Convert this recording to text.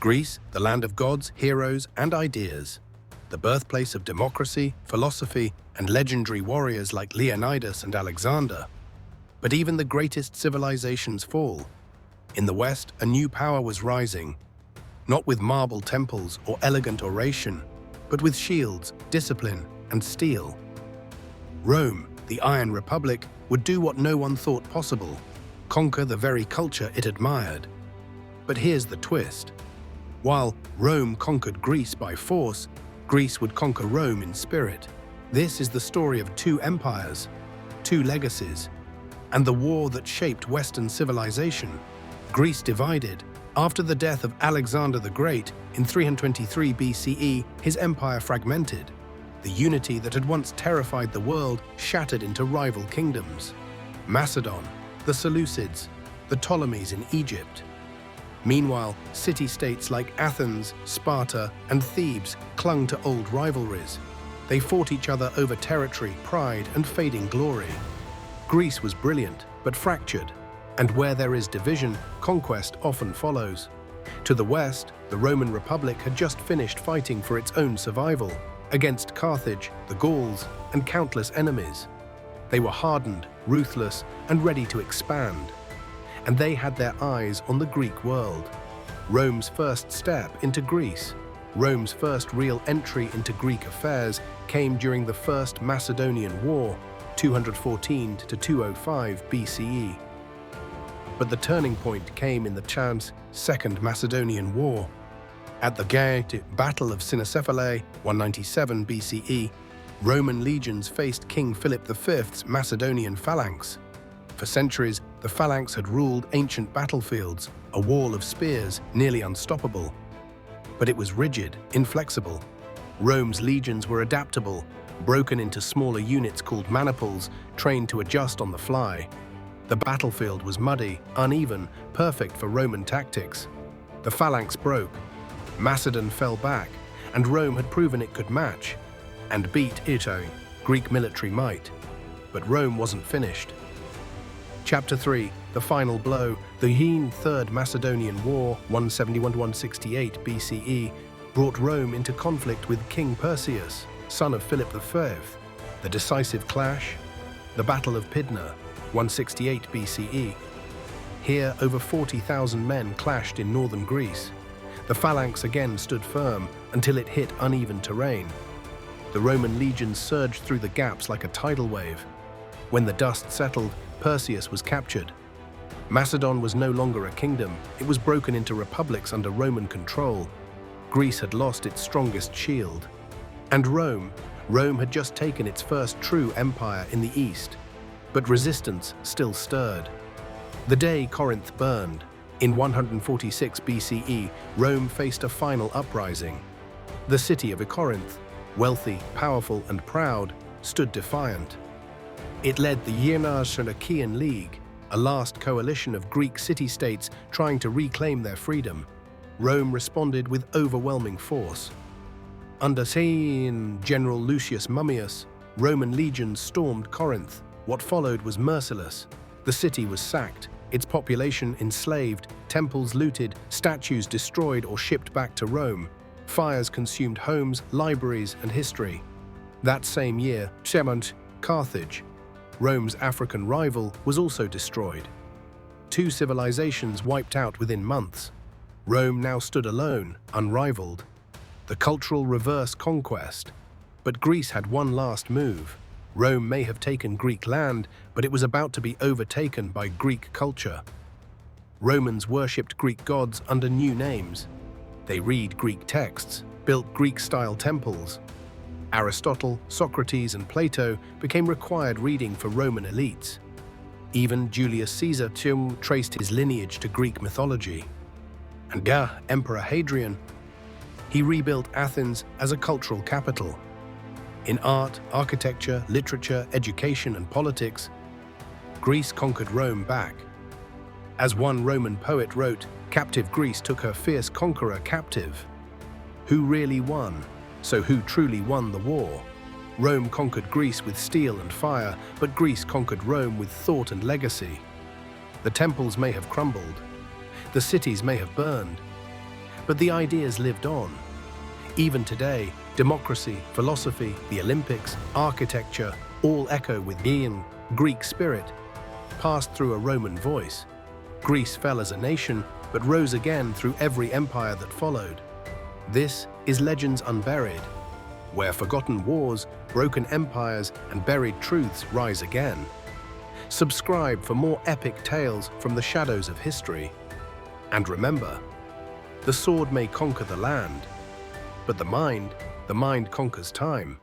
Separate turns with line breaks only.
Greece, the land of gods, heroes, and ideas. The birthplace of democracy, philosophy, and legendary warriors like Leonidas and Alexander. But even the greatest civilizations fall. In the West, a new power was rising, not with marble temples or elegant oration, but with shields, discipline, and steel. Rome, the Iron Republic, would do what no one thought possible: conquer the very culture it admired. But here's the twist. While Rome conquered Greece by force, Greece would conquer Rome in spirit. This is the story of two empires, two legacies, and the war that shaped Western civilization. Greece divided. After the death of Alexander the Great in 323 BCE, his empire fragmented. The unity that had once terrified the world shattered into rival kingdoms. Macedon, the Seleucids, the Ptolemies in Egypt. Meanwhile, city-states like Athens, Sparta, and Thebes clung to old rivalries. They fought each other over territory, pride, and fading glory. Greece was brilliant, but fractured, and where there is division, conquest often follows. To the west, the Roman Republic had just finished fighting for its own survival, against Carthage, the Gauls, and countless enemies. They were hardened, ruthless, and ready to expand. And they had their eyes on the Greek world. Rome's first step into Greece, Rome's first real entry into Greek affairs, came during the First Macedonian War, 214 to 205 BCE. But the turning point came in the Second Macedonian War. At the Battle of Cynocephalae, 197 BCE, Roman legions faced King Philip V's Macedonian phalanx. For centuries, the phalanx had ruled ancient battlefields, a wall of spears nearly unstoppable. But it was rigid, inflexible. Rome's legions were adaptable, broken into smaller units called maniples, trained to adjust on the fly. The battlefield was muddy, uneven, perfect for Roman tactics. The phalanx broke. Macedon fell back, and Rome had proven it could match and beat Greek military might. But Rome wasn't finished. Chapter 3, the final blow, the Third Macedonian War, 171–168 BCE, brought Rome into conflict with King Perseus, son of Philip V. The decisive clash, the Battle of Pydna, 168 BCE. Here, over 40,000 men clashed in northern Greece. The phalanx again stood firm until it hit uneven terrain. The Roman legions surged through the gaps like a tidal wave. When the dust settled, Perseus was captured. Macedon was no longer a kingdom. It was broken into republics under Roman control. Greece had lost its strongest shield. And Rome had just taken its first true empire in the east. But resistance still stirred. The day Corinth burned, in 146 BCE, Rome faced a final uprising. The city of Corinth, wealthy, powerful, and proud, stood defiant. It led the Achaean League, a last coalition of Greek city-states trying to reclaim their freedom. Rome responded with overwhelming force. Under General Lucius Mummius, Roman legions stormed Corinth. What followed was merciless. The city was sacked, its population enslaved, temples looted, statues destroyed or shipped back to Rome. Fires consumed homes, libraries, and history. That same year, Carthage, Rome's African rival, was also destroyed. Two civilizations wiped out within months. Rome now stood alone, unrivaled. The cultural reverse conquest. But Greece had one last move. Rome may have taken Greek land, but it was about to be overtaken by Greek culture. Romans worshipped Greek gods under new names. They read Greek texts, built Greek-style temples. Aristotle, Socrates, and Plato became required reading for Roman elites. Even Julius Caesar traced his lineage to Greek mythology. And Emperor Hadrian, he rebuilt Athens as a cultural capital. In art, architecture, literature, education, and politics, Greece conquered Rome back. As one Roman poet wrote, "Captive Greece took her fierce conqueror captive." Who really won? So who truly won the war? Rome conquered Greece with steel and fire, but Greece conquered Rome with thought and legacy. The temples may have crumbled. The cities may have burned. But the ideas lived on. Even today, democracy, philosophy, the Olympics, architecture, all echo with Aegean Greek spirit, passed through a Roman voice. Greece fell as a nation, but rose again through every empire that followed. This is Legends Unburied, where forgotten wars, broken empires, and buried truths rise again. Subscribe for more epic tales from the shadows of history. And remember, the sword may conquer the land, but the mind conquers time.